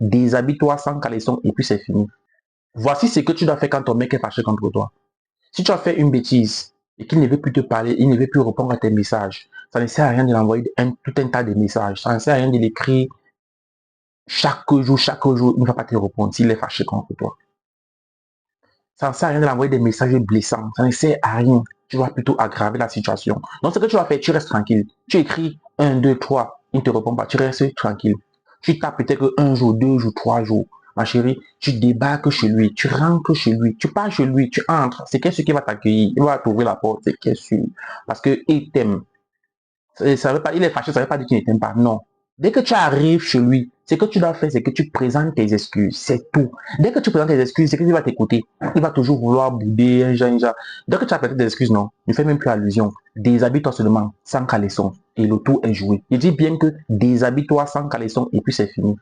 déshabille-toi sans caleçon et puis c'est fini. Voici ce que tu dois faire quand ton mec est fâché contre toi. Si tu as fait une bêtise et qu'il ne veut plus te parler, il ne veut plus répondre à tes messages, ça ne sert à rien de l'envoyer tout un tas de messages. Ça ne sert à rien de l'écrire chaque jour, il ne va pas te répondre s'il est fâché contre toi. Ça ne sert à rien de l'envoyer des messages blessants. Ça ne sert à rien. Tu vas plutôt aggraver la situation. Donc, ce que tu vas faire, tu restes tranquille. Tu écris 1, 2, 3. Il ne te répond pas. Tu restes tranquille. Tu tapes peut-être un jour, 2 jours, 3 jours. Ma chérie, tu débarques chez lui. Tu rentres chez lui. Tu pars chez lui. Tu entres. C'est qu'est-ce qui va t'accueillir. Il va t'ouvrir la porte. C'est qu'est-ce parce qu'il t'aime. Ça veut pas, il est fâché, ça ne veut pas dire qu'il ne t'aime pas. Non. Dès que tu arrives chez lui, ce que tu dois faire, c'est que tu présentes tes excuses. C'est tout. Dès que tu présentes tes excuses, c'est qu'il va t'écouter. Il va toujours vouloir bouder, un genre. Dès que tu as présenté tes excuses, non, ne fais même plus allusion. Déshabille-toi seulement, sans caleçon. Et le tout est joué. Je dis bien que déshabille-toi sans caleçon et puis c'est fini.